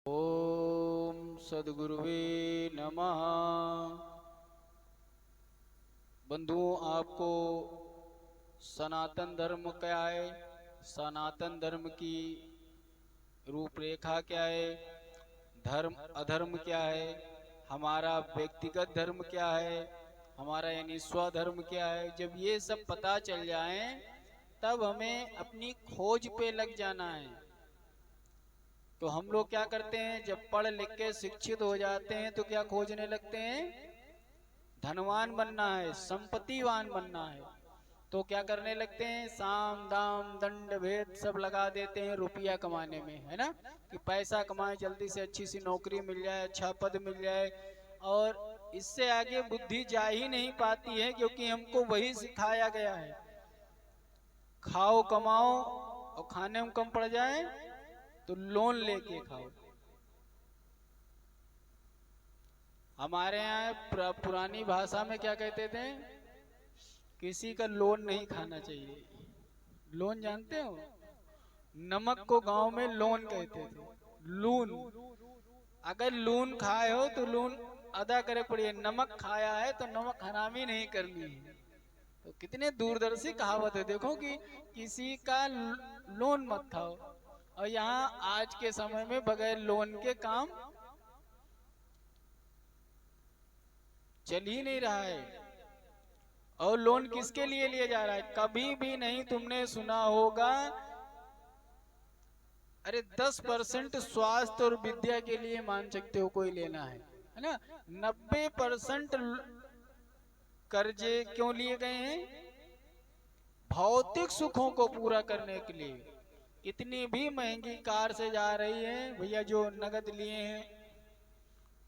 ओम सद्गुरुवे नमः। बंधुओं, आपको सनातन धर्म क्या है, सनातन धर्म की रूपरेखा क्या है, धर्म अधर्म क्या है, हमारा व्यक्तिगत धर्म क्या है, हमारा यानी स्वधर्म क्या है, जब ये सब पता चल जाए तब हमें अपनी खोज पे लग जाना है। तो हम लोग क्या करते हैं, जब पढ़ लिख के शिक्षित हो जाते हैं तो क्या खोजने लगते हैं, धनवान बनना है, संपत्तिवान बनना है। तो क्या करने लगते हैं, साम दाम दंड भेद सब लगा देते हैं रुपया कमाने में, है ना, कि पैसा कमाए, जल्दी से अच्छी सी नौकरी मिल जाए, अच्छा पद मिल जाए। और इससे आगे बुद्धि जा ही नहीं पाती है, क्योंकि हमको वही सिखाया गया है, खाओ कमाओ और खाने में कम पड़ जाए तो लोन लेके खाओ। हमारे यहाँ पुरानी भाषा में क्या कहते थे, किसी का लोन नहीं खाना चाहिए। लोन जानते हो, नमक को गांव में लोन कहते थे, लून। अगर लून खाए हो तो लून अदा करे पड़िए, नमक खाया है तो नमक हरामी नहीं करनी है। तो कितने दूरदर्शी कहावत है, देखो कि किसी का लोन मत खाओ। और यहाँ आज के समय में बगैर लोन के काम चल ही नहीं रहा है। और लोन किसके लिए लिया जा रहा है, कभी भी नहीं तुमने सुना होगा, अरे 10% स्वास्थ्य और विद्या के लिए मान सकते हो कोई लेना है ना। 90% कर्जे क्यों लिए गए हैं, भौतिक सुखों को पूरा करने के लिए। कितनी भी महंगी कार से जा रही है भैया, जो नगद लिए हैं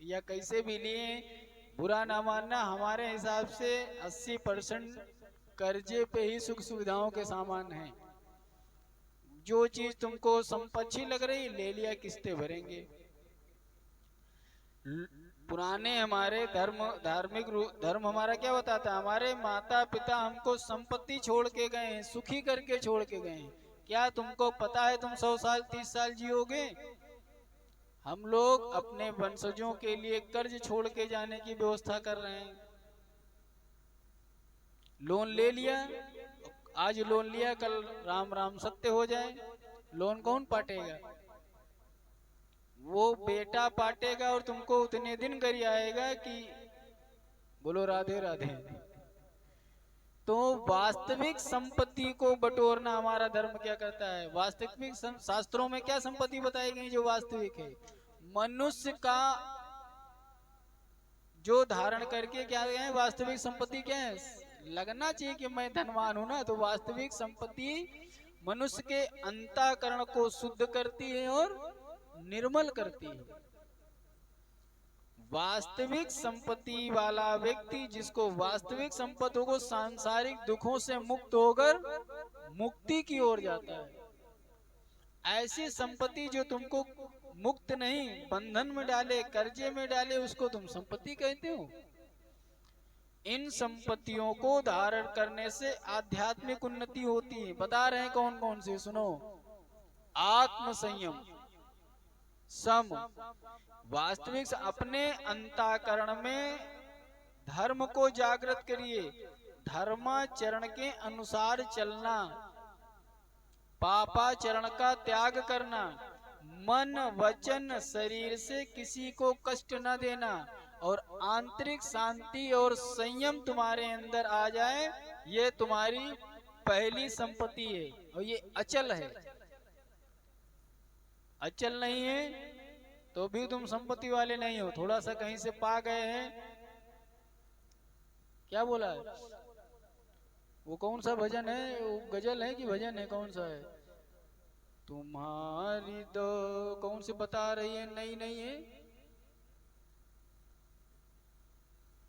या कैसे भी लिए, बुरा ना मानना, हमारे हिसाब से 80% कर्जे पे ही सुख सुविधाओं के सामान हैं। जो चीज तुमको संपत्ति लग रही ले लिया, किस्तें भरेंगे। पुराने हमारे धार्मिक धर्म हमारा क्या बताता है, हमारे माता पिता हमको संपत्ति छोड़ के गए हैं, सुखी करके छोड़ के गए हैं। क्या तुमको पता है तुम 100 साल 30 साल जियोगे? हम लोग अपने वंशजों के लिए कर्ज छोड़ के जाने की व्यवस्था कर रहे हैं। लोन ले लिया, आज लोन लिया, कल राम राम सत्य हो जाए, लोन कौन पाटेगा? वो बेटा पाटेगा, और तुमको उतने दिन कर आएगा कि बोलो राधे राधे। तो वास्तविक संपत्ति को बटोरना हमारा धर्म क्या करता है, वास्तविक शास्त्रों में क्या संपत्ति बताई गई जो वास्तविक है, मनुष्य का जो धारण करके क्या है, वास्तविक संपत्ति क्या है, लगना चाहिए कि मैं धनवान हूं ना। तो वास्तविक संपत्ति मनुष्य के अंतःकरण को शुद्ध करती है और निर्मल करती है। वास्तविक संपत्ति वाला व्यक्ति, जिसको वास्तविक संपत्ति को सांसारिक दुखों से मुक्त होकर मुक्ति की ओर जाता है। ऐसी संपत्ति जो तुमको मुक्त नहीं, बंधन में डाले, कर्जे में डाले, उसको तुम संपत्ति कहते हो। इन संपत्तियों को धारण करने से आध्यात्मिक उन्नति होती है। बता रहे हैं कौन कौन से, सुनो। आत्म संयम, सम, वास्तविक अपने अंतःकरण में धर्म को जागृत करिए, धर्माचरण के अनुसार चलना, पापाचरण का त्याग करना, मन वचन शरीर से किसी को कष्ट न देना, और आंतरिक शांति और संयम तुम्हारे अंदर आ जाए, ये तुम्हारी पहली संपत्ति है। और ये अचल है, अचल नहीं है तो भी तुम संपत्ति वाले नहीं हो। थोड़ा सा कहीं से पा गए हैं, क्या बोला है, वो कौन सा भजन है, वो गजल है कि भजन है, कौन सा है, तुम्हारी दो, कौन से बता रही है, नहीं नहीं है,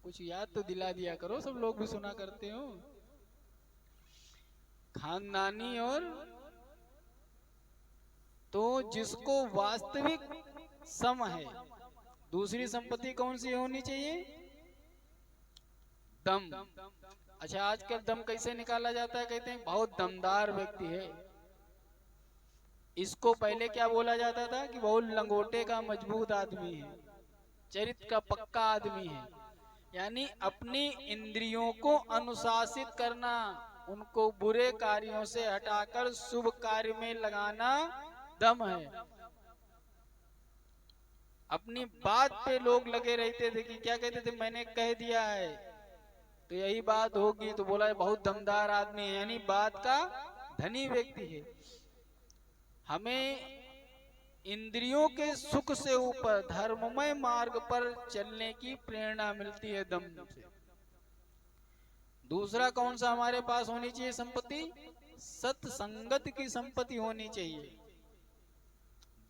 कुछ याद तो दिला दिया करो, सब लोग भी सुना करते हो। खानदानी और, तो जिसको वास्तविक सम है। दूसरी संपत्ति कौन सी होनी चाहिए, दम। अच्छा, आजकल दम कैसे निकाला जाता है, कहते हैं बहुत दमदार व्यक्ति है, इसको पहले क्या बोला जाता था कि बहुत लंगोटे का मजबूत आदमी है, चरित्र का पक्का आदमी है। यानी अपनी इंद्रियों को अनुशासित करना, उनको बुरे कार्यों से हटाकर शुभ कार्य में लगाना दम है। अपनी बात पे लोग लगे रहते थे कि क्या कहते थे, मैंने कह दिया है तो यही बात होगी, तो बोला बहुत दमदार आदमी है, यानी बात का धनी व्यक्ति है। हमें इंद्रियों के सुख से ऊपर धर्ममय मार्ग पर चलने की प्रेरणा मिलती है दम से। दूसरा कौन सा हमारे पास होनी चाहिए संपत्ति? सत्संगत की संपत्ति होनी चाहिए।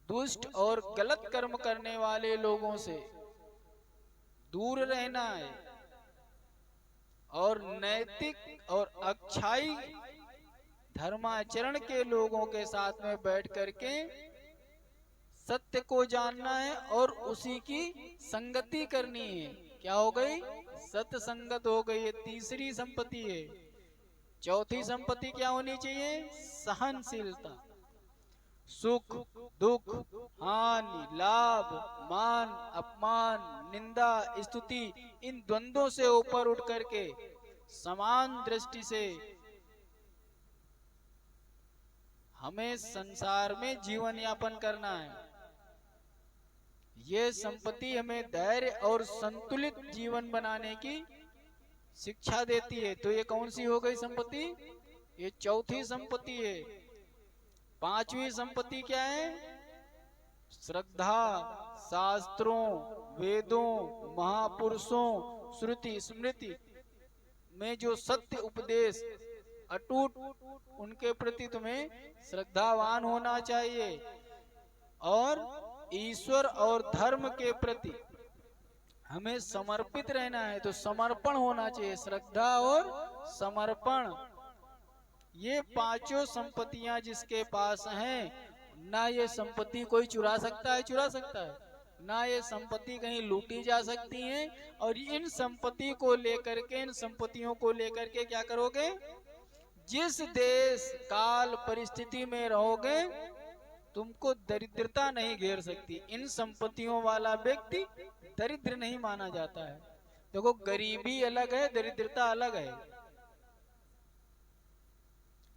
दुष्ट और गलत कर्म करने वाले लोगों से दूर रहना है और नैतिक और अच्छाई धर्माचरण के लोगों के साथ में बैठ करके सत्य को जानना है और उसी की संगति करनी है। क्या हो गई? सत्संगत हो गई, ये तीसरी संपत्ति है। चौथी संपत्ति क्या होनी चाहिए? सहनशीलता। सुख दुख, हानि लाभ, मान अपमान, निंदा स्तुति, इन द्वंद्वों से ऊपर उठ करके समान दृष्टि से हमें संसार में जीवन यापन करना है। ये संपत्ति हमें धैर्य और संतुलित जीवन बनाने की शिक्षा देती है। तो ये कौन सी हो गई संपत्ति? ये चौथी संपत्ति है। पांचवी संपत्ति क्या है? श्रद्धा, शास्त्रों, वेदों, महापुरुषों, श्रुति स्मृति में जो सत्य उपदेश अटूट, उनके प्रति तुम्हें श्रद्धावान होना चाहिए और ईश्वर और धर्म के प्रति हमें समर्पित रहना है। तो समर्पण होना चाहिए, श्रद्धा और समर्पण। ये पांचों संपत्तियां जिसके पास हैं, ना ये संपत्ति कोई चुरा सकता है, ना ये संपत्ति कहीं लूटी जा सकती है। और इन संपत्ति को लेकर के, इन संपत्तियों को लेकर के क्या करोगे? जिस देश काल परिस्थिति में रहोगे तुमको दरिद्रता नहीं घेर सकती। इन संपत्तियों वाला व्यक्ति दरिद्र नहीं माना जाता है। देखो, गरीबी अलग है, दरिद्रता अलग है।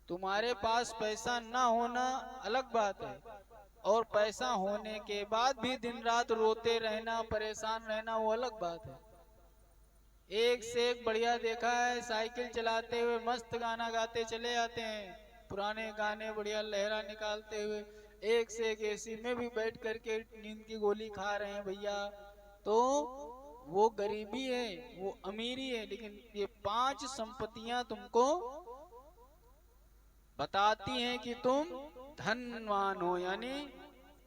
तुम्हारे पास पैसा ना होना अलग बात है, और पैसा होने के बाद भी दिन रात रोते रहना, परेशान रहना, वो अलग बात है। एक से एक बढ़िया देखा है, साइकिल चलाते हुए मस्त गाना गाते चले आते हैं, पुराने गाने बढ़िया लहरा निकालते हुए, एक से एक एसी में भी बैठ करके नींद की गोली खा रहे हैं भैया। तो वो गरीबी है, वो अमीरी है। लेकिन ये पांच संपत्तियां तुमको बताती हैं कि तुम धनवान हो, यानी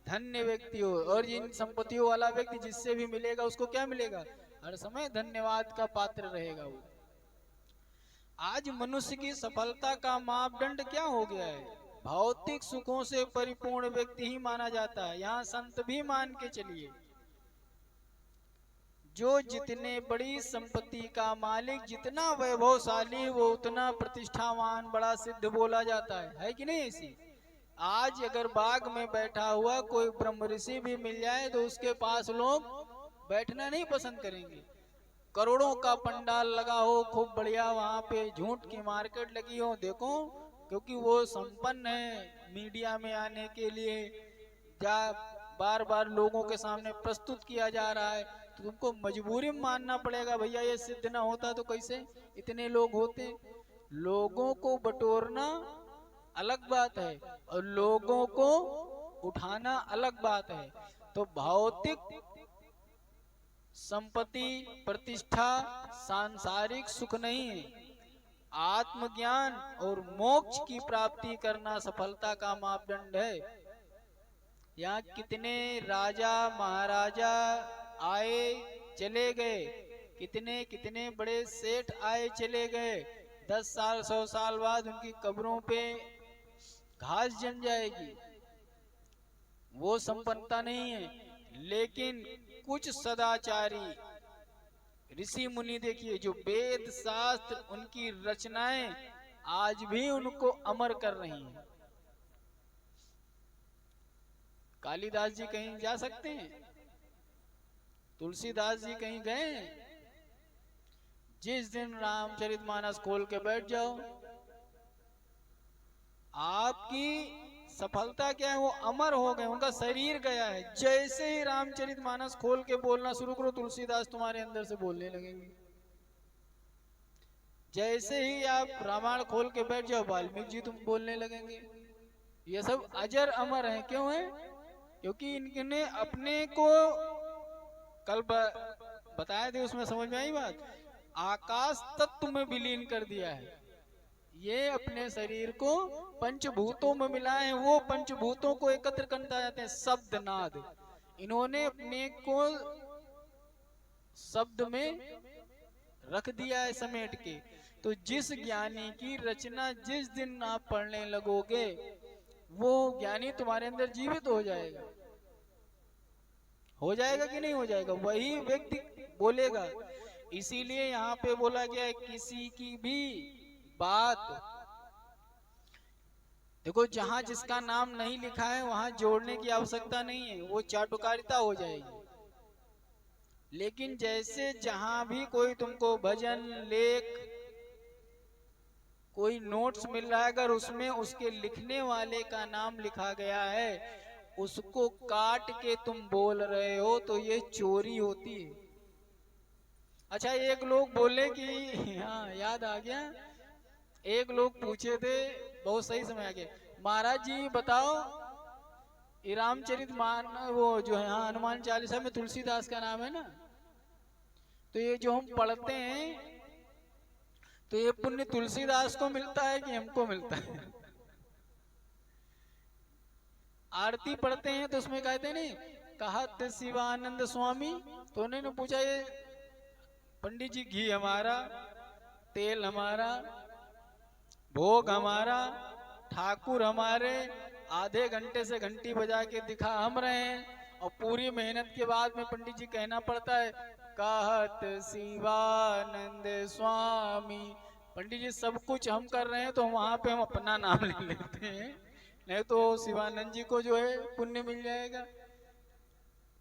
धन्य व्यक्ति हो। और इन संपत्तियों वाला व्यक्ति जिससे भी मिलेगा उसको क्या मिलेगा? हर समय धन्यवाद का पात्र रहेगा वो। आज मनुष्य की सफलता का मापदंड क्या हो गया है? भौतिक सुखों से परिपूर्ण व्यक्ति ही माना जाता है। यहाँ संत भी मान के चलिए, जो जितने बड़ी संपत्ति का मालिक, जितना वैभवशाली, वो उतना प्रतिष्ठावान, बड़ा सिद्ध बोला जाता है कि नहीं? ऐसी आज अगर बाग में बैठा हुआ कोई ब्रह्म ऋषि भी मिल जाए तो उसके पास लोग बैठना नहीं पसंद करेंगे। करोड़ों का पंडाल लगा हो, खूब बढ़िया, वहां पे झूठ की मार्केट लगी हो, देखो, क्योंकि वो संपन्न है, मीडिया में आने के लिए बार बार लोगों के सामने प्रस्तुत किया जा रहा है, तो तुमको मजबूरी में मानना पड़ेगा। भैया ये सिद्ध ना होता तो कैसे इतने लोग होते? लोगों को बटोरना अलग बात है और लोगों को उठाना अलग बात है। तो भौतिक संपत्ति, प्रतिष्ठा, सांसारिक सुख नहीं है। आत्मज्ञान और मोक्ष की प्राप्ति करना सफलता का मापदंड है। यहाँ कितने राजा महाराजा आए चले गए, कितने कितने बड़े सेठ आए चले गए, 10 साल 100 साल बाद उनकी कब्रों पे घास जम जाएगी। वो संपन्नता नहीं है। लेकिन कुछ सदाचारी ऋषि मुनि देखिए, जो वेद शास्त्र, उनकी रचनाएं आज भी उनको अमर कर रही हैं। कालिदास जी कहीं जा सकते हैं? तुलसीदास जी कहीं गए? जिस दिन रामचरितमानस खोल के बैठ जाओ, आपकी सफलता क्या है, वो अमर हो गए, उनका शरीर गया है। जैसे ही रामचरितमानस खोल के बोलना शुरू करो, तुलसीदास तुम्हारे अंदर से बोलने लगेंगे। जैसे ही आप रामायण खोल के बैठ जाओ, वाल्मीकि जी तुम बोलने लगेंगे। ये सब अजर अमर हैं। क्यों है? क्योंकि इनने अपने को कल बताए थे, उसमें समझ में आई बात, आकाश तत्व में विलीन कर दिया है। ये अपने शरीर को पंचभूतों में मिलाए हैं, वो पंचभूतों को एकत्र करना चाहते हैं, शब्द नाद। इन्होंने अपने को शब्द में रख दिया है समेट के। तो जिस ज्ञानी की रचना जिस दिन आप पढ़ने लगोगे, वो ज्ञानी तुम्हारे अंदर जीवित हो जाएगा। हो जाएगा कि नहीं हो जाएगा? वही व्यक्ति बोलेगा। इसीलिए यहाँ पे बोला गया है, किसी की भी बात, देखो जहां जिसका नाम नहीं लिखा है वहां जोड़ने की आवश्यकता नहीं है, वो चाटुकारिता हो जाएगी। लेकिन जैसे जहां भी कोई तुमको भजन, लेख, कोई नोट्स मिल रहा है, अगर उसमें उसके लिखने वाले का नाम लिखा गया है, उसको काट के तुम बोल रहे हो तो ये चोरी होती है। अच्छा, एक लोग बोले कि हाँ याद आ गया, एक लोग पूछे थे, बहुत सही समय आ गया, महाराज जी बताओ, रामचरित वो जो है हाँ हनुमान चालीसा में तुलसीदास का नाम है ना, तो ये जो हम पढ़ते हैं, तो ये पुण्य तुलसीदास को मिलता है कि हमको मिलता है? आरती पढ़ते हैं तो उसमें कहते नहीं, कहत शिवानंद स्वामी, तो उन्होंने पूछा ये पंडित जी, घी हमारा, तेल हमारा, भोग हमारा, ठाकुर हमारे, आधे घंटे से घंटी बजा के दिखा हम रहे हैं, और पूरी मेहनत के बाद में पंडित जी कहना पड़ता है कहत शिवानंद स्वामी। पंडित जी सब कुछ हम कर रहे हैं तो वहां पे हम अपना नाम ले लेते हैं, नहीं तो शिवानंद जी को जो है पुण्य मिल जाएगा।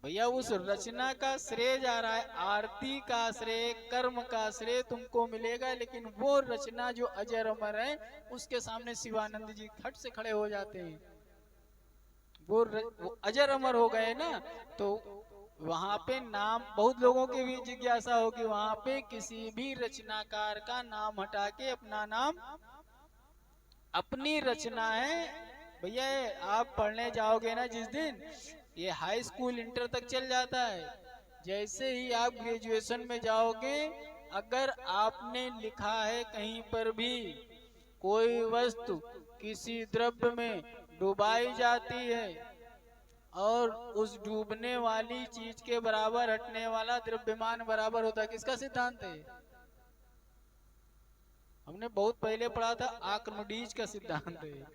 भैया उस रचना का श्रेय जा रहा है, आरती का श्रेय, कर्म का श्रेय तुमको मिलेगा, लेकिन वो रचना जो अजर अमर है उसके सामने शिवानंद जी खट से खड़े हो जाते हैं। वो अजर अमर हो गए ना, तो वहां पे नाम, बहुत लोगों की भी जिज्ञासा होगी, वहां पे किसी भी रचनाकार का नाम हटा के अपना नाम, अपनी रचना है। भैया आप पढ़ने जाओगे ना जिस दिन, ये हाई स्कूल इंटर तक चल जाता है, जैसे ही आप ग्रेजुएशन में जाओगे, अगर आपने लिखा है कहीं पर भी कोई वस्तु किसी द्रव्य में डुबाई जाती है और उस डूबने वाली चीज के बराबर हटने वाला द्रव्यमान बराबर होता है, किसका सिद्धांत है? हमने बहुत पहले पढ़ा था, आर्किमिडीज का सिद्धांत है।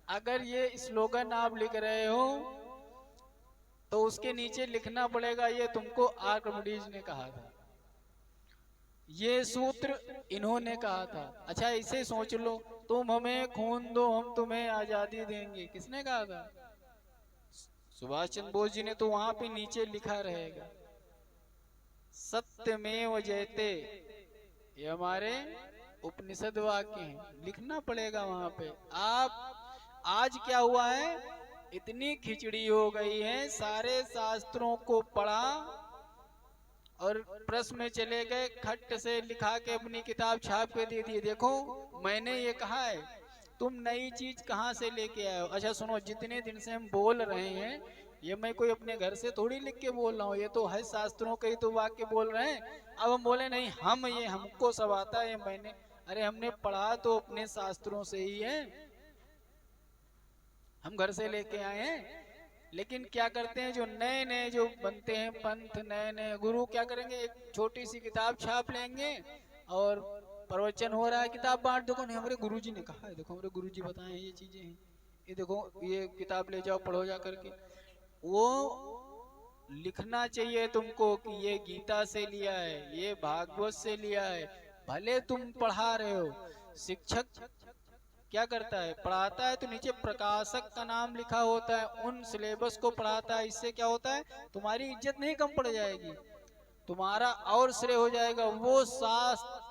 अगर ये स्लोगन आप लिख रहे हो तो उसके नीचे लिखना पड़ेगा ये तुमको आर्किमिडीज ने कहा था, ये सूत्र इन्होंने कहा था। अच्छा इसे सोच लो, तुम हमें खून दो हम तुम्हें आजादी देंगे, किसने कहा था? सुभाष चंद्र बोस जी ने। तो वहां पे नीचे लिखा रहेगा सत्यमेव जयते, ये हमारे उपनिषद वाक्य हैं, लिखना पड़ेगा वहां पे। आप आज क्या हुआ है, इतनी खिचड़ी हो गई है, सारे शास्त्रों को पढ़ा और प्रेस में चले गए, खट से लिखा के अपनी किताब छाप के दे दी, देखो मैंने ये कहा है, तुम नई चीज कहाँ से लेके आए हो? अच्छा सुनो, जितने दिन से हम बोल रहे हैं, ये मैं कोई अपने घर से थोड़ी लिख के बोल रहा हूँ, ये तो है शास्त्रों के ही तो वाक्य बोल रहे हैं। अब हम बोले नहीं हम, ये हमको सब आता है, मैंने, अरे हमने पढ़ा तो अपने शास्त्रों से ही है, हम घर से लेके आए हैं। लेकिन क्या करते हैं, जो नए नए जो बनते हैं पंथ, नए नए गुरु क्या करेंगे, एक छोटी सी किताब छाप लेंगे और प्रवचन हो रहा है, किताब बांट दो, नहीं हमारे गुरुजी ने कहा है, देखो हमारे गुरुजी बताए हैं ये चीजें हैं, ये देखो ये किताब ले जाओ पढ़ो जा करके। वो लिखना चाहिए तुमको कि ये गीता से लिया है, ये भागवत से लिया है, भले तुम पढ़ा रहे हो, शिक्षक क्या करता है, पढ़ाता है तो नीचे प्रकाशक का नाम लिखा होता है, उन सिलेबस को पढ़ाता है। इससे क्या होता है, तुम्हारी इज्जत नहीं कम पड़ जाएगी, तुम्हारा और श्रेय हो जाएगा। वो शास्त्र,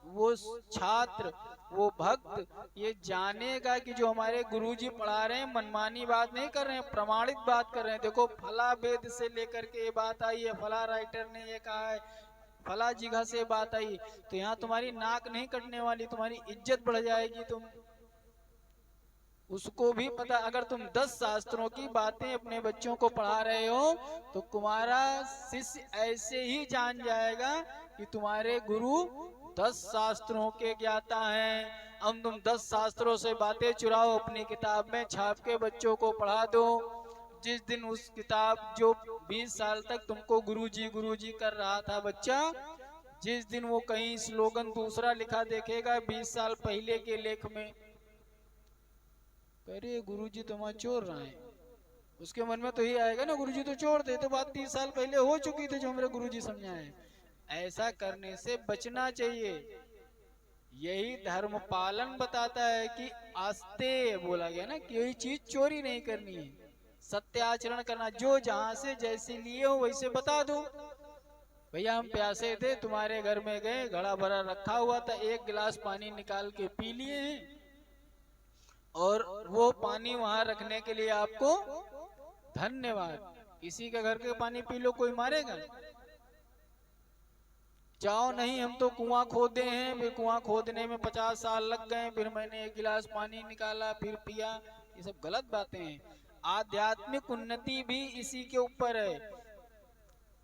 वो छात्र, वो भक्त ये जानेगा कि जो हमारे गुरुजी पढ़ा रहे हैं मनमानी बात नहीं कर रहे हैं, प्रमाणित बात कर रहे हैं। देखो फला वेद से लेकर के ये बात आई है, फला राइटर ने ये कहा है, फला जगह से बात आई, तो यहाँ तुम्हारी नाक नहीं कटने वाली, तुम्हारी इज्जत बढ़ जाएगी। तुम उसको भी पता, अगर तुम 10 शास्त्रों की बातें अपने बच्चों को पढ़ा रहे हो तो तुम्हारा शिष्य ऐसे ही जान जाएगा कि तुम्हारे गुरु 10 शास्त्रों के ज्ञाता हैं। अब तुम 10 शास्त्रों से बातें चुराओ, अपनी किताब में छाप के बच्चों को पढ़ा दो। जिस दिन उस किताब, जो 20 साल तक तुमको गुरुजी कर रहा था बच्चा, जिस दिन वो कहीं स्लोगन दूसरा लिखा देखेगा 20 साल पहले के लेख में, अरे गुरुजी तो वहां चोर रहा है, उसके मन में तो ही आएगा ना, गुरुजी तो चोर थे, तो बात 30 साल पहले हो चुकी थी जो हमारे गुरुजी समझाए। ऐसा करने से बचना चाहिए। यही धर्म पालन बताता है कि आस्ते बोला गया ना, कि कोई चीज चोरी नहीं करनी है, सत्य आचरण करना, जो जहां से जैसे लिए हो वैसे बता दो। भैया हम प्यासे थे, तुम्हारे घर में गए, घड़ा भरा रखा हुआ था, एक गिलास पानी निकाल के पी लिए हैं, और वो पानी वहां रखने के लिए आपको धन्यवाद। किसी के घर के पानी पी लो, कोई मारेगा? जाओ नहीं, हम तो कुआं खोदे हैं, फिर कुआं खोदने में 50 साल लग गए, फिर मैंने एक गिलास पानी निकाला फिर पिया, ये सब गलत बातें हैं। आध्यात्मिक उन्नति भी इसी के ऊपर है।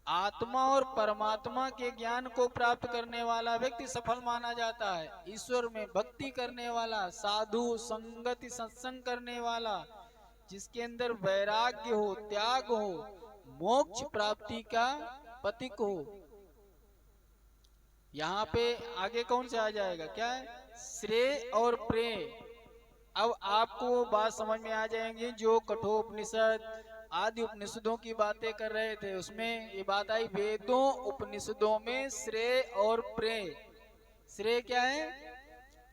आत्मा और परमात्मा के ज्ञान को प्राप्त करने वाला व्यक्ति सफल माना जाता है। ईश्वर में भक्ति करने वाला, साधु संगति सत्संग करने वाला, जिसके अंदर वैराग्य हो, त्याग हो, मोक्ष प्राप्ति का पथिक हो। यहाँ पे आगे कौन से आ जाएगा, क्या है, श्रेय और प्रेय। अब आपको बात समझ में आ जाएंगी। जो कठोपनिषद आदि उपनिषदों की बातें कर रहे थे, उसमें ये बात आई, वेदों उपनिषदों में श्रेय और प्रेय। श्रेय क्या है,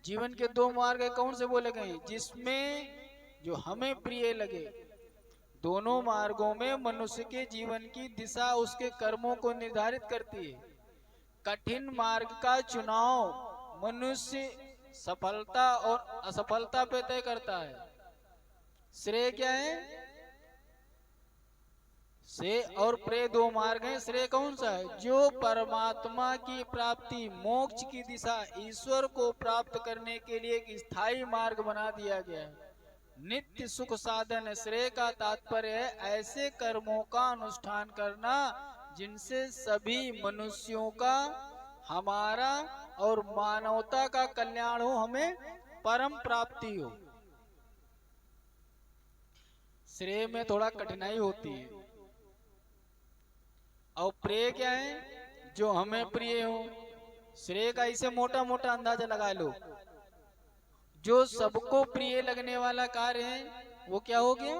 जीवन के 2 मार्ग कौन से बोले गए, जिसमें जो हमें प्रिय लगे। दोनों मार्गों में मनुष्य के जीवन की दिशा उसके कर्मों को निर्धारित करती है। कठिन मार्ग का चुनाव मनुष्य सफलता और असफलता पे तय करता है। श्रेय क्या है, श्रेय और प्रेय 2 मार्ग हैं। श्रेय कौन सा है, जो परमात्मा की प्राप्ति, मोक्ष की दिशा, ईश्वर को प्राप्त करने के लिए एक स्थायी मार्ग बना दिया गया है, नित्य सुख साधन। श्रेय का तात्पर्य है ऐसे कर्मों का अनुष्ठान करना जिनसे सभी मनुष्यों का, हमारा और मानवता का कल्याण हो, हमें परम प्राप्ति हो। श्रेय में थोड़ा कठिनाई होती है। और प्रिय क्या है, जो हमें प्रिय हो। श्रेय का इसे मोटा मोटा अंदाजा लगा लो, जो सबको प्रिय लगने वाला कार्य है वो क्या हो गया,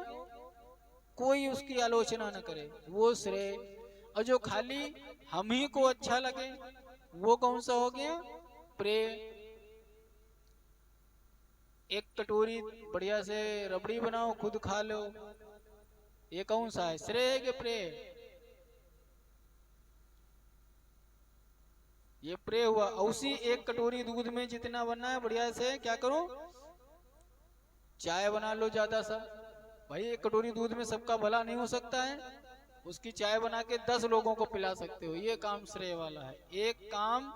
कोई उसकी आलोचना न करे, वो श्रेय। और जो खाली हम ही को अच्छा लगे वो कौन सा हो गया, प्रेय। एक कटोरी बढ़िया से रबड़ी बनाओ, खुद खा लो, ये कौन सा है, श्रेय के प्रेय, ये प्रेय हुआ। उसी एक कटोरी दूध में जितना बनना है बढ़िया से क्या करो, चाय बना लो ज्यादा सा। भाई एक कटोरी दूध में सबका भला नहीं हो सकता है, उसकी चाय बना के 10 लोगों को पिला सकते हो, ये काम श्रेय वाला है। एक काम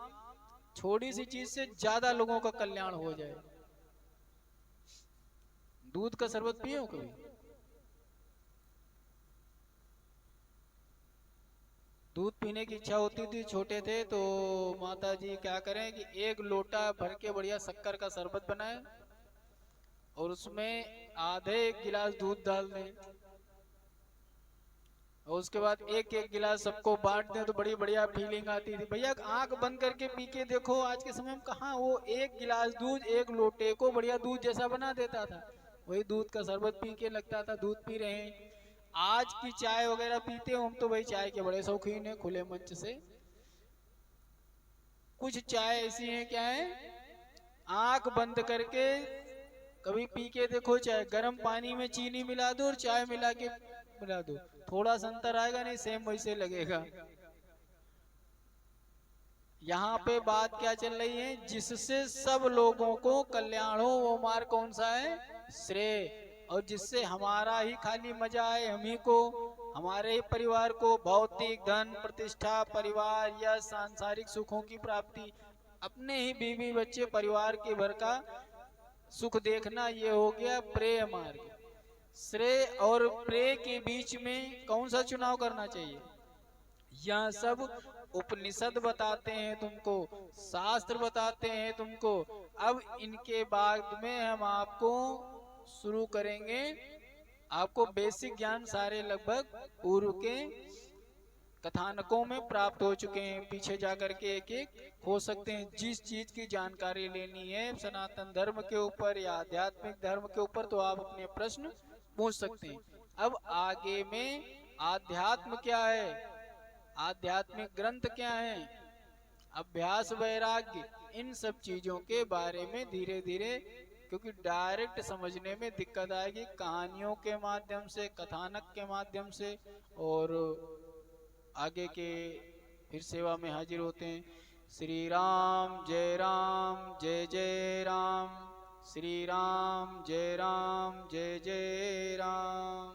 छोटी सी चीज से ज्यादा लोगों का कल्याण हो जाए। दूध का शरबत पिए हो कभी, दूध पीने की इच्छा होती थी, छोटे थे तो माता जी क्या करें कि 1 लोटा भर के बढ़िया शक्कर का शरबत बनाए और उसमें आधे 1 गिलास दूध डाल दें, और उसके बाद 1-1 गिलास सबको बांट दें, तो बड़ी बढ़िया फीलिंग आती थी। भैया आंख बंद करके पी के देखो, आज के समय में कहाँ वो 1 गिलास दूध 1 लोटे को बढ़िया दूध जैसा बना देता था। वही दूध का शरबत पी के लगता था दूध पी रहे हैं। आज की चाय वगैरह पीते हो हम, तो भाई चाय के बड़े शौकीन है खुले मंच से। कुछ चाय ऐसी है क्या है, आंख बंद करके कभी पी के देखो, चाहे गर्म पानी में चीनी मिला दो और चाय मिला के मिला दो, थोड़ा सा अंतर आएगा नहीं, सेम वैसे लगेगा। यहाँ पे बात क्या चल रही है, जिससे सब लोगों को कल्याण हो वो मार्ग कौन सा है, श्रेय। और जिससे हमारा ही खाली मजा आए, हम ही को, हमारे ही परिवार को भौतिक धन प्रतिष्ठा परिवार या सांसारिक सुखों की प्राप्ति, अपने ही बीवी बच्चे परिवार के भर का सुख देखना, ये हो गया प्रेय मार्ग। श्रेय और प्रेय के बीच में कौन सा चुनाव करना चाहिए, यह सब उपनिषद बताते हैं तुमको, शास्त्र बताते हैं तुमको। अब इनके बाद में हम आपको शुरू करेंगे, आपको बेसिक ज्ञान सारे लगभग पूर्व के कथानकों में प्राप्त हो चुके हैं, पीछे जाकर के एक एक हो सकते हैं। जिस चीज की जानकारी लेनी है सनातन धर्म के ऊपर या आध्यात्मिक धर्म के ऊपर, तो आप अपने प्रश्न पूछ सकते हैं। अब आगे में आध्यात्म क्या है, आध्यात्मिक ग्रंथ क्या है, अभ्यास वैराग्य, इन सब चीजों के बारे में धीरे धीरे, क्योंकि डायरेक्ट समझने में दिक्कत आएगी, कहानियों के माध्यम से, कथानक के माध्यम से, और आगे के फिर सेवा में हाजिर होते हैं। श्री राम जय जय राम, श्री राम जय जय राम।